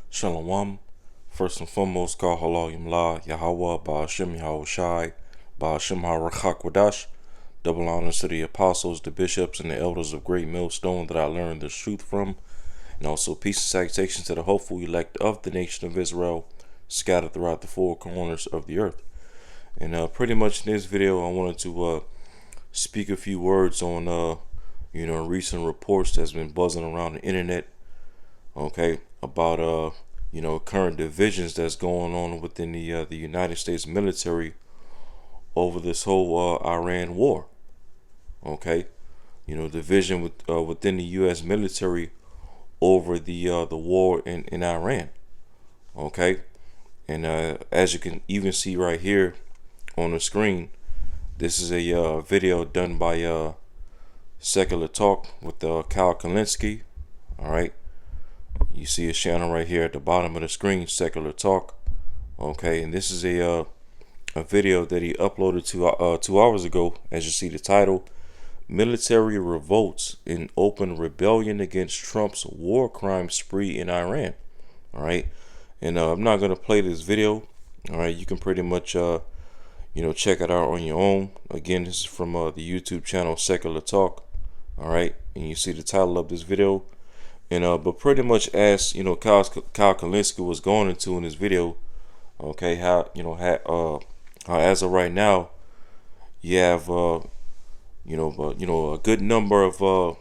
Shalom. First and foremost, God Halal Yamla, Yahweh, Ba'ashem Yahushai, Ba'ashem HaRachakwadash. Double honors to the apostles, the bishops, and the elders of Great Millstone that I learned this truth from. And also peace and salutations to the hopeful elect of the nation of Israel, scattered throughout the four corners of the earth. And pretty much in this video, I wanted to speak a few words on, recent reports that's been buzzing around the internet, okay, about current divisions that's going on within the United States military over this whole Iran war. Okay, division within the U.S. military over the war in Iran. Okay, and as you can even see right here on the screen, this is a video done by Secular Talk with Kyle Kalinske. All right. You see his channel right here at the bottom of the screen, Secular Talk. Okay, and this is a video that he uploaded 2 hours ago. As you see the title, Military Revolts in Open Rebellion Against Trump's War Crime Spree in Iran. All right, and I'm not going to play this video. All right, you can pretty much check it out on your own. Again, this is from the YouTube channel Secular Talk. All right, and you see the title of this video. And but pretty much as Kyle Kalinske was going into in this video, okay, how as of right now, you have a good number of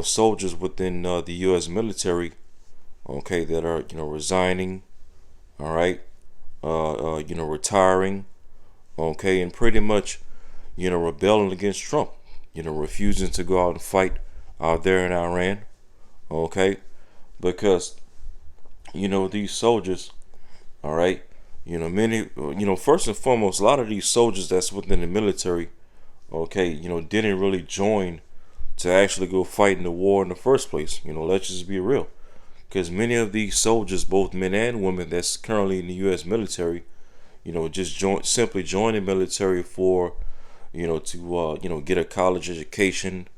soldiers within the U.S. military, okay, that are resigning, all right, retiring, okay, and pretty much rebelling against Trump, refusing to go out and fight out there in Iran. Okay, because these soldiers, all right, many, first and foremost, a lot of these soldiers that's within the military, okay, didn't really join to actually go fight in the war in the first place. Let's just be real, because many of these soldiers, both men and women, that's currently in the U.S. military, just simply join the military for, to get a college education.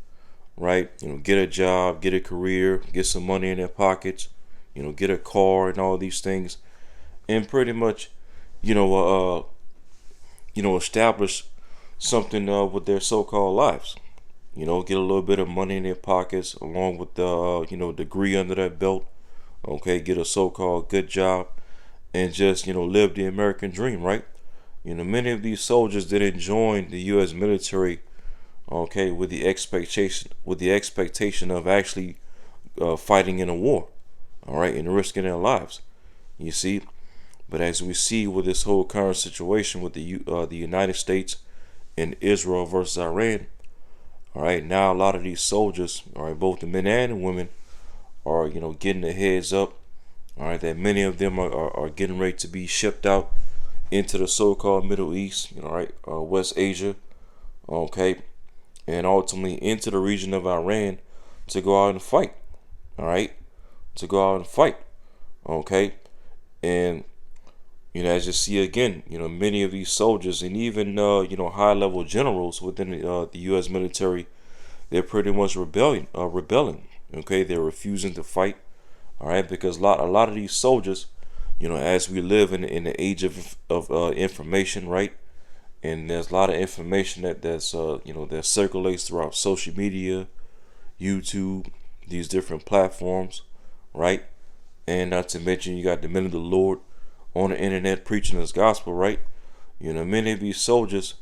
Right, get a job, get a career, get some money in their pockets, get a car and all these things, and pretty much, establish something with their so-called lives. Get a little bit of money in their pockets, along with the degree under their belt. Okay, get a so-called good job, and just live the American dream. Right, many of these soldiers didn't join the U.S. military. Okay, with the expectation of actually fighting in a war, all right, and risking their lives. You see, but as we see with this whole current situation with the United States and Israel versus Iran, all right, now a lot of these soldiers, all right, both the men and the women, are getting their heads up, all right, that many of them are getting ready to be shipped out into the so-called Middle East, right, West Asia, okay, and ultimately into the region of Iran to go out and fight. All right, to go out and fight. Okay, and as you see again, many of these soldiers and even high-level generals within the U.S. military, they're pretty much rebelling. Okay, they're refusing to fight. All right, because a lot of these soldiers, as we live in the age of information, right? And there's a lot of information that circulates throughout social media, YouTube, these different platforms, right? And not to mention, you got the men of the Lord on the internet preaching His gospel, right? Many of these soldiers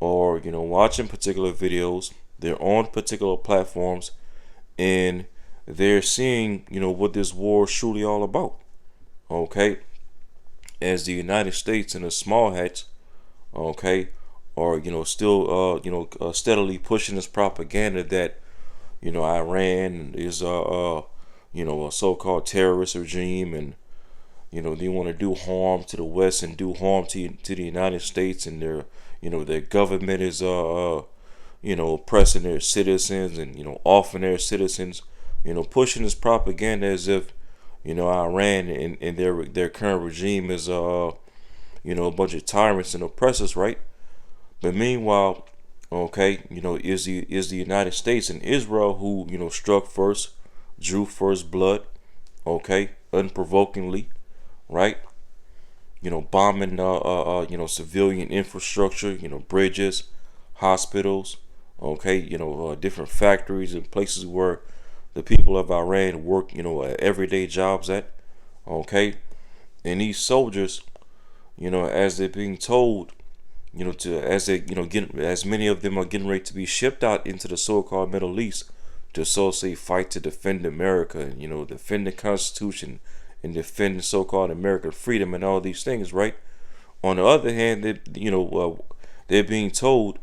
are watching particular videos. They're on particular platforms, and they're seeing what this war is truly all about. Okay, as the United States and the small hats, okay, or still steadily pushing this propaganda that Iran is a so-called terrorist regime, and they want to do harm to the West and do harm to the United States, and their government is oppressing their citizens and offing their citizens, pushing this propaganda as if Iran and their current regime is a bunch of tyrants and oppressors, right? But meanwhile, okay, is the United States and Israel who struck first, drew first blood, okay, unprovokingly, right? Bombing, civilian infrastructure, bridges, hospitals, okay, different factories and places where the people of Iran work, everyday jobs at, okay? And these soldiers, as they're being told, to as they, as many of them are getting ready to be shipped out into the so-called Middle East to so say fight to defend America and defend the Constitution and defend so-called American freedom and all these things, right? On the other hand, they're being told,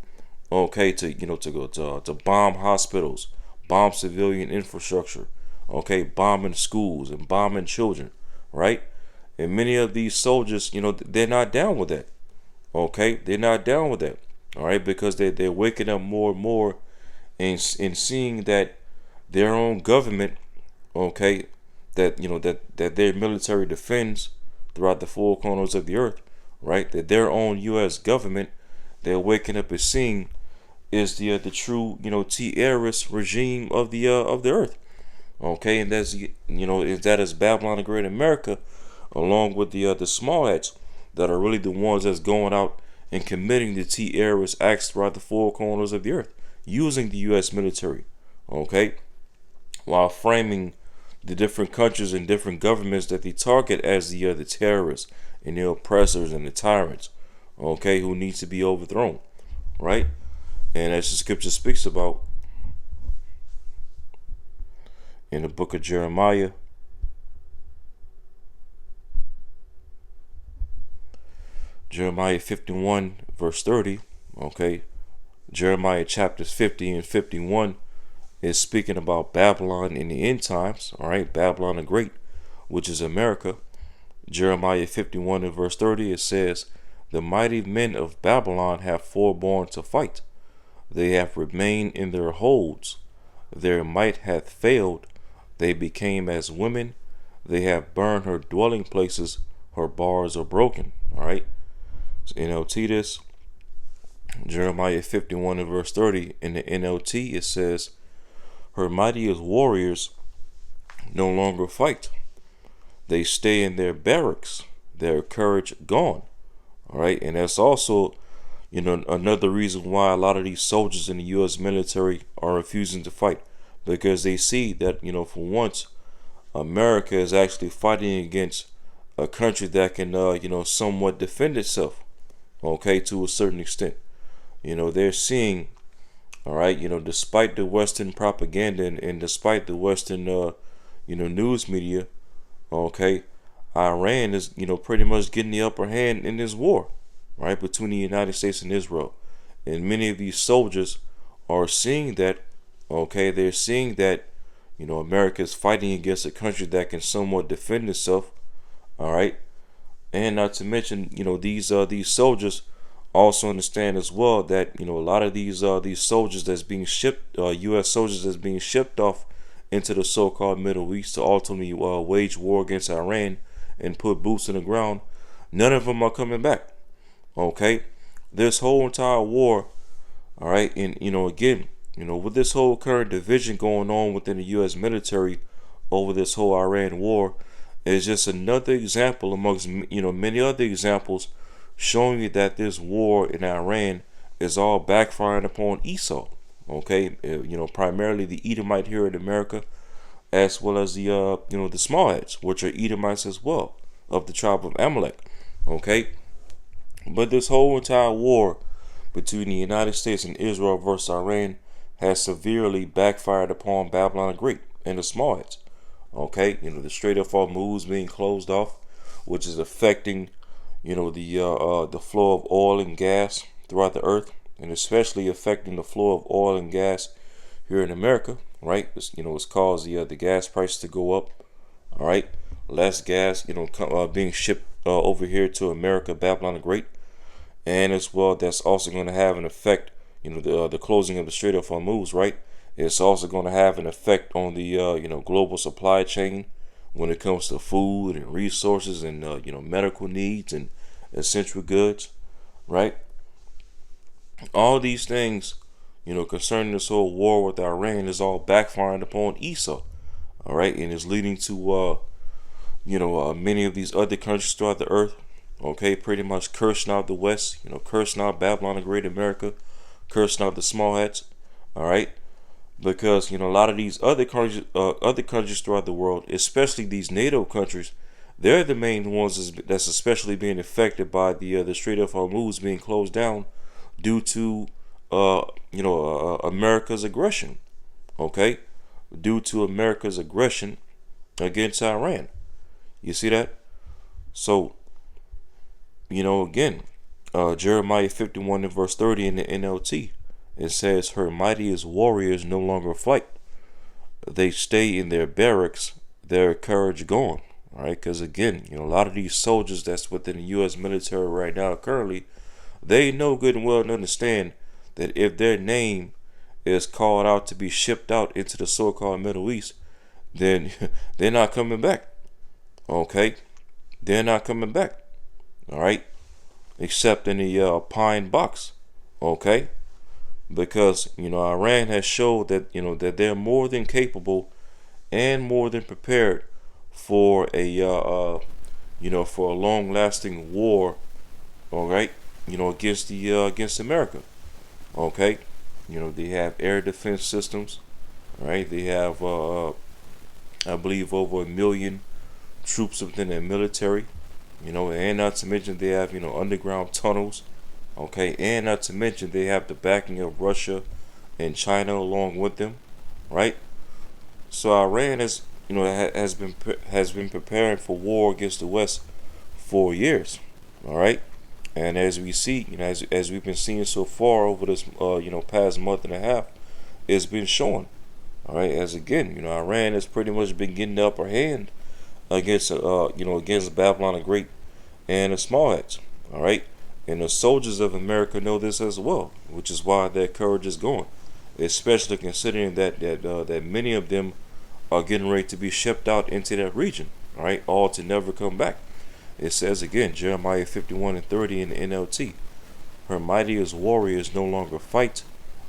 okay, to to go to bomb hospitals, bomb civilian infrastructure, okay, bombing schools and bombing children, right? And many of these soldiers, they're not down with that. Okay, they're not down with that. All right, because they're waking up more and more and seeing that their own government, okay, that their military defends throughout the four corners of the earth, right? That their own U.S. government, they're waking up and seeing is the true terrorist regime of the earth, okay, and that's is that is Babylon the Great America, along with the small hats that are really the ones that's going out and committing the terrorist acts throughout the four corners of the earth using the U.S. military, okay, while framing the different countries and different governments that they target as the terrorists and the oppressors and the tyrants, okay, who needs to be overthrown, right? And as the scripture speaks about in the book of Jeremiah, Jeremiah 51 verse 30, okay, Jeremiah chapters 50 and 51 is speaking about Babylon in the end times, all right, Babylon the Great, which is America. Jeremiah 51 and verse 30, it says, "The mighty men of Babylon have forborne to fight. They have remained in their holds. Their might hath failed. They became as women. They have burned her dwelling places. Her bars are broken." All right. So NLT this. Jeremiah 51 and verse 30. In the NLT, it says, "Her mightiest warriors no longer fight. They stay in their barracks. Their courage gone." All right. And that's also another reason why a lot of these soldiers in the U.S. military are refusing to fight, because they see that, for once, America is actually fighting against a country that can, somewhat defend itself, okay, to a certain extent. They're seeing, all right, despite the Western propaganda and despite the Western, news media, okay, Iran is, pretty much getting the upper hand in this war, right, between the United States and Israel. And many of these soldiers are seeing that, okay, they're seeing that, America is fighting against a country that can somewhat defend itself, all right. And not to mention, these soldiers also understand as well that, a lot of these soldiers that's being shipped, U.S. soldiers that's being shipped off into the so-called Middle East to ultimately wage war against Iran and put boots in the ground, none of them are coming back. Okay, this whole entire war, all right, and again, with this whole current division going on within the U.S. military over this whole Iran war, is just another example amongst many other examples showing you that this war in Iran is all backfiring upon Esau. Okay, primarily the Edomite here in America, as well as the the Smallheads, which are Edomites as well, of the tribe of Amalek. Okay. But this whole entire war between the United States and Israel versus Iran has severely backfired upon Babylon the Great and the Smallheads. Okay, the Strait of Hormuz being closed off, which is affecting, the flow of oil and gas throughout the earth, and especially affecting the flow of oil and gas here in America. Right, it's caused the gas prices to go up. All right, less gas, being shipped over here to America, Babylon the Great. And as well, that's also going to have an effect, the closing of the Strait of Hormuz, right? It's also going to have an effect on the, global supply chain when it comes to food and resources and, medical needs and essential goods, right? All these things, concerning this whole war with Iran is all backfiring upon Esau, all right? And is leading to many of these other countries throughout the earth. Okay, pretty much cursing out the West. Cursing out Babylon the Great America, cursing out the small hats. All right, because a lot of these other countries throughout the world, especially these NATO countries, they're the main ones that's especially being affected by the Strait of Hormuz being closed down due to America's aggression. Okay, due to America's aggression against Iran. You see that? So again, Jeremiah 51 and verse 30 in the NLT. It says, "Her mightiest warriors no longer fight. They stay in their barracks, their courage gone." All right, because again, a lot of these soldiers that's within the U.S. military right now currently, they know good and well and understand that if their name is called out to be shipped out into the so-called Middle East, then they're not coming back. Okay, they're not coming back. All right, except in the pine box. Okay, because Iran has showed that that they're more than capable and more than prepared for a long-lasting war. All right, against America. Okay, they have air defense systems. All right, they have I believe over 1 million troops within their military. And not to mention they have underground tunnels. Okay, and not to mention they have the backing of Russia and China along with them, right? So Iran has been preparing for war against the West for years, all right. And as we see, as we've been seeing so far over this past month and a half, it's been showing, all right. As again, Iran has pretty much been getting the upper hand against against Babylon the Great and the small hats, all right. And the soldiers of America know this as well, which is why their courage is going, especially considering that many of them are getting ready to be shipped out into that region, all right, all to never come back. It says again, Jeremiah 51 and 30 in the NLT, "Her mightiest warriors no longer fight.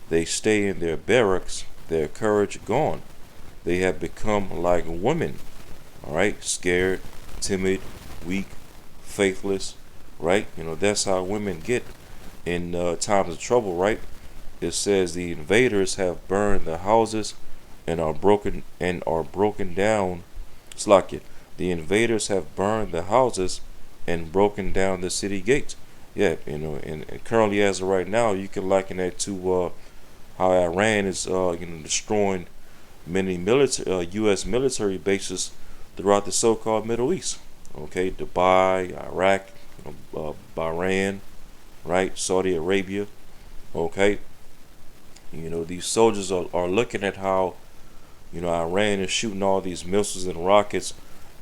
They stay in their barracks, their courage gone. They have become like women," all right, scared, timid, weak, faithless, right? That's how women get in times of trouble, right? It says the invaders have burned the houses and are broken down. Slakia. The invaders have burned the houses and broken down the city gates. Yeah, and currently as of right now, you can liken that to how Iran is destroying many U.S. military bases throughout the so-called Middle East. Okay, Dubai, Iraq, Bahrain, right, Saudi Arabia. Okay, these soldiers are looking at how Iran is shooting all these missiles and rockets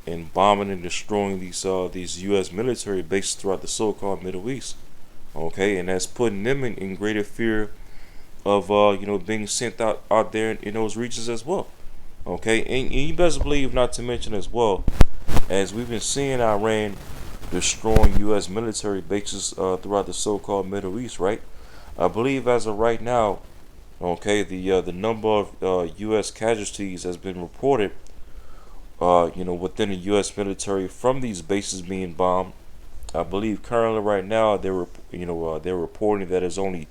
and bombing and destroying these U.S. military bases throughout the so-called Middle East. Okay, and that's putting them in greater fear of being sent out there in those regions as well. Okay, and you best believe, not to mention as well, as we've been seeing Iran destroying U.S. military bases throughout the so-called Middle East, right? I believe as of right now, okay, the number of U.S. casualties has been reported, within the U.S. military from these bases being bombed. I believe currently right now they're reporting that there's only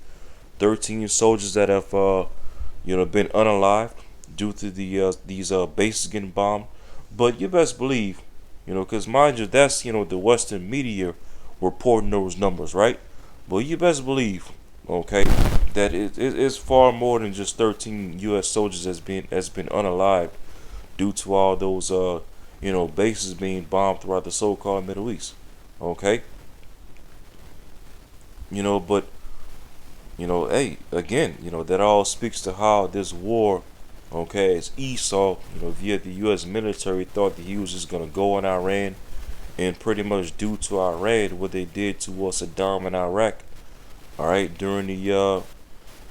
13 soldiers that have been unalived due to these bases getting bombed. But you best believe, because mind you, that's the Western media reporting those numbers, right? But you best believe, okay, that it's far more than just 13 U.S. soldiers has been unalived due to all those bases being bombed throughout the so-called Middle East. Okay, but hey, again, that all speaks to how this war, okay, as Esau, via the U.S. military thought that he was just gonna go in Iran and pretty much do to Iran what they did to Saddam and Iraq. All right, during the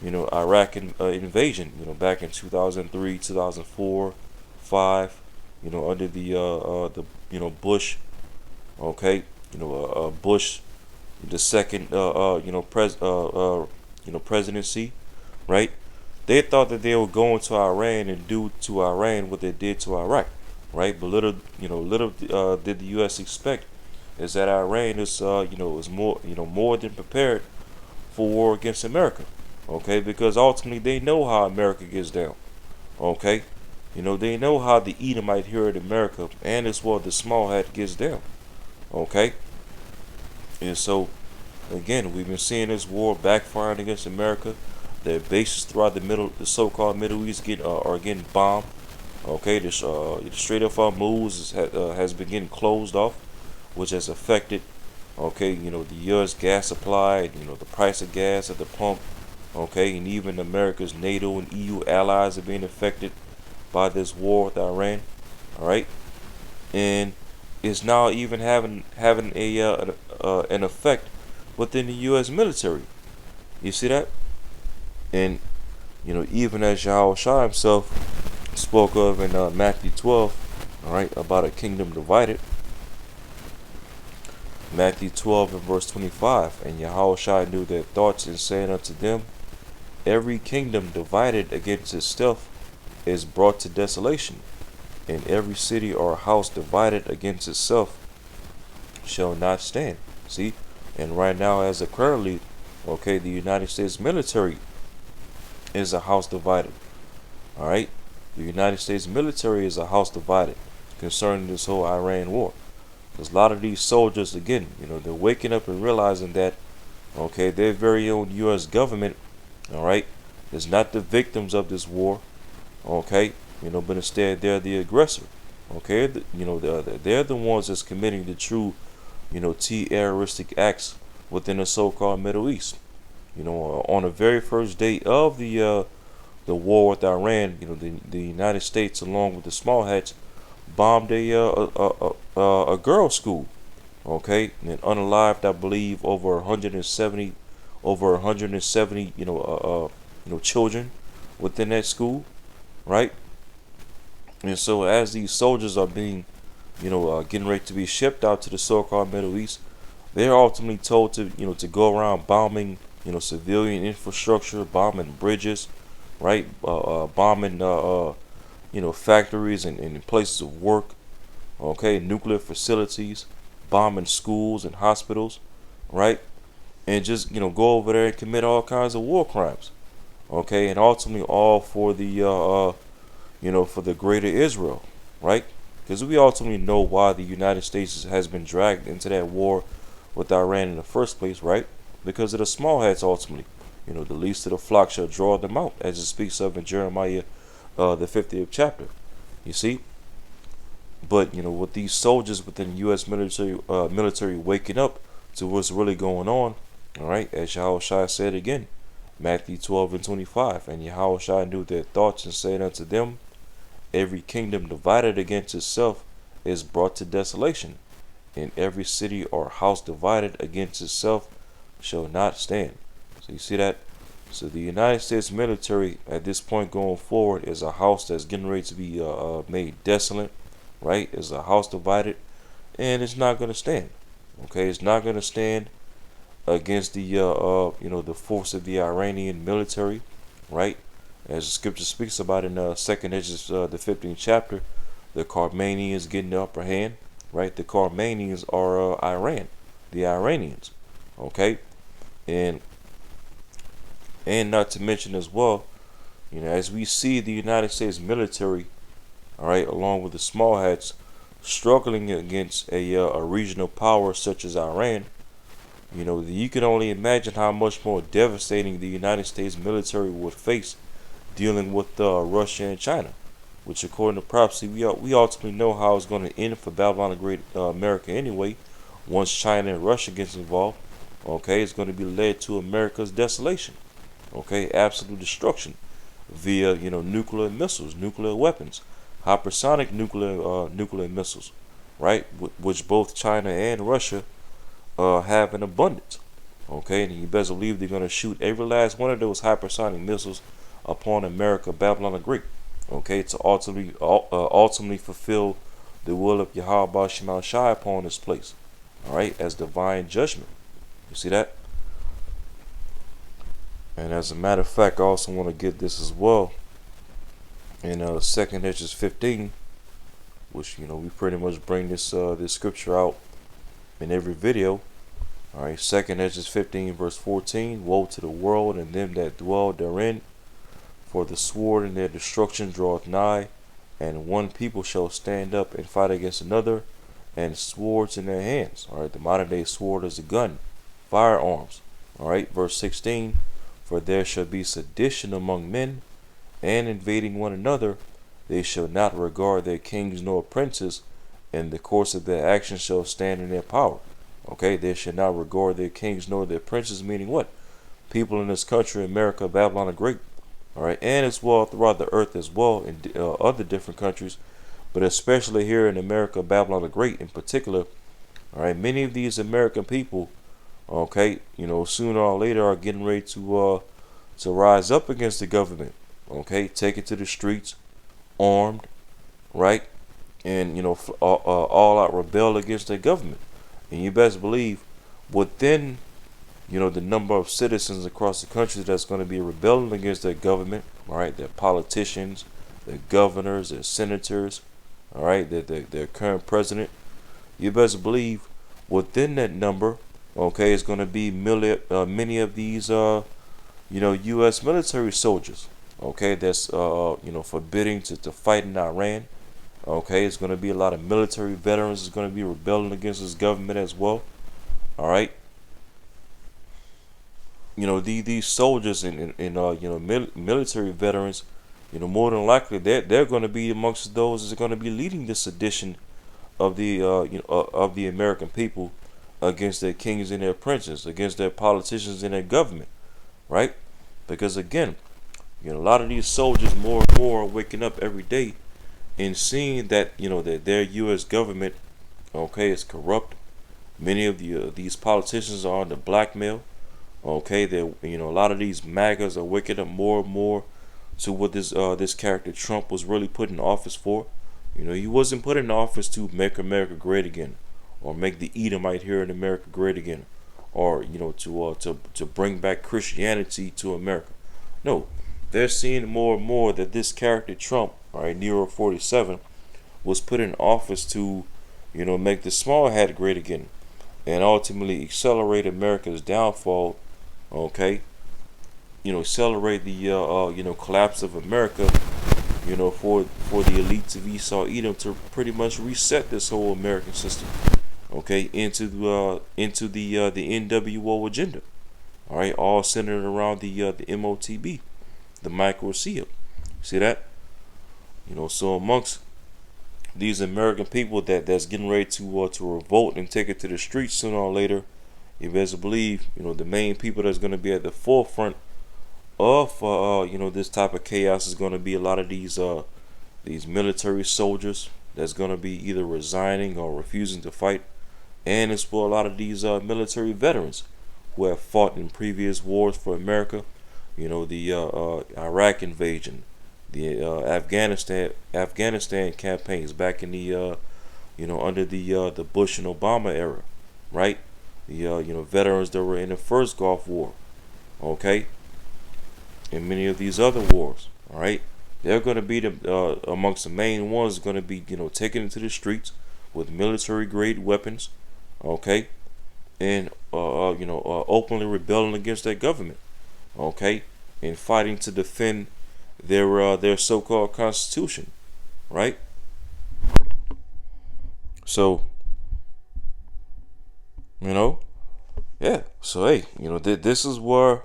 Iraq invasion, back in 2003, 2004, 5, under the Bush, okay, Bush, the second presidency, right? They thought that they would go into Iran and do to Iran what they did to Iraq. right? But little did the U.S. expect is that Iran is more than prepared for war against America, okay? Because ultimately they know how America gets down, okay? They know how the Edomite here in America and as well the small hat gets down, okay? And so again, we've been seeing this war backfiring against America. Their bases throughout the so-called Middle East are getting bombed. Okay, the Strait of Hormuz has been getting closed off, which has affected, okay, the U.S. gas supply, the price of gas at the pump, okay, and even America's NATO and EU allies are being affected by this war with Iran, all right, and is now even having an effect within the U.S. military. You see that? And even as Yahweh Shah himself spoke of in Matthew 12, all right, about a kingdom divided. Matthew 12 and verse 25, and Yahweh Shah knew their thoughts and saying unto them, every kingdom divided against itself is brought to desolation, and every city or house divided against itself shall not stand. See? And right now, as of currently, okay, the United States military is a house divided. All right? The United States military is a house divided concerning this whole Iran war. Because a lot of these soldiers, again, they're waking up and realizing that, okay, their very own U.S. government, all right, is not the victims of this war, okay, but instead they're the aggressor, okay, they're the ones that's committing the true, terroristic acts within the so-called Middle East. On the very first day of the war with Iran, the United States, along with the small hats, bombed a girls' school, okay, and unalived, I believe, over 170, children within that school, right? And so as these soldiers are being, getting ready to be shipped out to the so-called Middle East, they're ultimately told to go around bombing, civilian infrastructure, bombing bridges, right? Bombing, factories and places of work, okay, nuclear facilities, bombing schools and hospitals, right? And just, go over there and commit all kinds of war crimes, okay? And ultimately all for for the greater Israel, right? Because we ultimately know why the United States has been dragged into that war with Iran in the first place, right? Because of the small hats ultimately. The least of the flock shall draw them out, as it speaks of in Jeremiah, the 50th chapter. You see? But, with these soldiers within the U.S. military waking up to what's really going on, all right, as Yahweh Shai said again, Matthew 12 and 25, and Yahweh Shai knew their thoughts and said unto them, every kingdom divided against itself is brought to desolation, and every city or house divided against itself shall not stand. So you see that? So the United States military at this point going forward is a house that's getting ready to be made desolate, right? Is a house divided, and it's not going to stand. Okay, it's not going to stand against the force of the Iranian military, right? As the scripture speaks about in Second Ezra, the 15th chapter, the Carmanians getting the upper hand, right? The Carmanians are Iran, the Iranians, okay, and not to mention as well, as we see the United States military, all right, along with the small hats, struggling against a regional power such as Iran. You can only imagine how much more devastating the United States military would face dealing with Russia and China, which according to prophecy, we ultimately know how it's going to end for Babylon the Great, America anyway. Once China and Russia gets involved, okay, it's going to be led to America's desolation, okay, absolute destruction via nuclear missiles, nuclear weapons, hypersonic nuclear missiles, right, which both China and Russia have in abundance. Okay, and you best believe they're going to shoot every last one of those hypersonic missiles upon America, Babylon the Great. Okay, to ultimately fulfill the will of Yahweh Shemal Shai upon this place. All right, as divine judgment. You see that? And as a matter of fact, I also want to get this as well. In 2nd Ezra 15, which we pretty much bring this scripture out in every video. All right, Second Ezra 15 verse 14. Woe to the world and them that dwell therein, for the sword and their destruction draweth nigh, and one people shall stand up and fight against another, and swords in their hands. All right, the modern day sword is a gun, firearms. All right, verse 16. For there shall be sedition among men, and invading one another. They shall not regard their kings nor princes, and the course of their actions shall stand in their power. Okay, they should not regard their kings nor their princes, meaning what? People in this country, America, Babylon the Great. All right, and as well throughout the earth as well in other different countries, but especially here in America, Babylon the Great in particular. All right, many of these American people, okay, sooner or later are getting ready to rise up against the government. Okay, take it to the streets, armed, right, and all out rebel against the government. And you best believe within the number of citizens across the country that's going to be rebelling against their government, all right, their politicians, their governors, their senators, all right, their current president. You best believe within that number, okay, is going to be many of these U.S. military soldiers, okay, that's forbidding to fight in Iran. Okay, it's going to be a lot of military veterans is going to be rebelling against this government as well. All right. These soldiers and military veterans, more than likely they're going to be amongst those that are going to be leading the sedition of the of the American people against their kings and their princes, against their politicians and their government, right? Because again, a lot of these soldiers more and more are waking up every day and seeing that that their U.S. government, okay, is corrupt. Many of these politicians are under blackmail. Okay, they a lot of these MAGAs are waking up more and more to what this character Trump was really put in office for. He wasn't put in office to make America great again, or make the Edomite here in America great again, or to bring back Christianity to America. No, they're seeing more and more that this character Trump, all right, Nero 47, was put in office to, make the small hat great again, and ultimately accelerate America's downfall. Okay, accelerate the collapse of America. For the elites of Esau Edom to pretty much reset this whole American system. Okay, into the NWO agenda. All right, all centered around the MOTB, the micro seal. See that? So amongst these American people that's getting ready to revolt and take it to the streets sooner or later, you best believe the main people that's going to be at the forefront of this type of chaos is going to be a lot of these military soldiers that's going to be either resigning or refusing to fight, and it's for a lot of these military veterans who have fought in previous wars for America. The Iraq invasion, the Afghanistan campaigns back in the under the Bush and Obama era, right? The veterans that were in the first Gulf War, okay, and many of these other wars, all right. They're going to be amongst the main ones going to be taken into the streets with military grade weapons, okay, and openly rebelling against their government, okay, and fighting to defend their so-called constitution, right? So yeah. So hey, this is where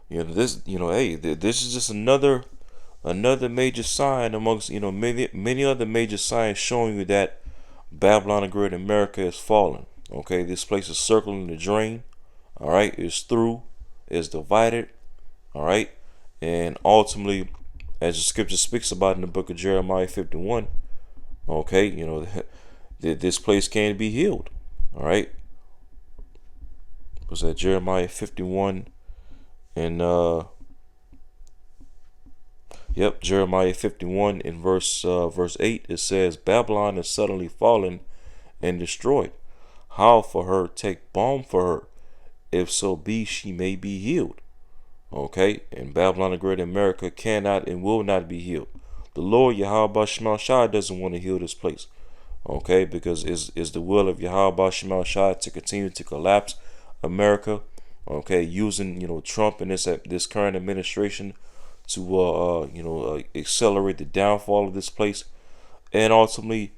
this is just another major sign amongst many other major signs showing you that Babylon the Great America is falling. Okay, this place is circling the drain. All right, it's through, it's divided. All right, and ultimately, as the scripture speaks about in the book of Jeremiah 51, okay, this place can't be healed. All right, was that Jeremiah 51 and Jeremiah 51 in verse 8, it says, Babylon is suddenly fallen and destroyed. How for her? Take balm for her, if so be she may be healed. Okay, and Babylon the Great America cannot and will not be healed. the Lord Yahweh Shema Shai doesn't want to heal this place. Okay, because it's the will of Yahweh Shema Shai to continue to collapse America. Okay, using Trump and this current administration to accelerate the downfall of this place, and ultimately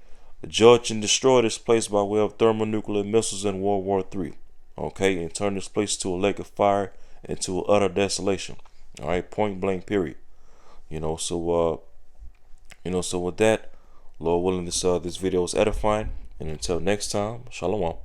judge and destroy this place by way of thermonuclear missiles in World War III. Okay, and turn this place to a lake of fire and to utter desolation. All right, point blank, period. So with that, Lord willing, this video is edifying, and until next time, shalom.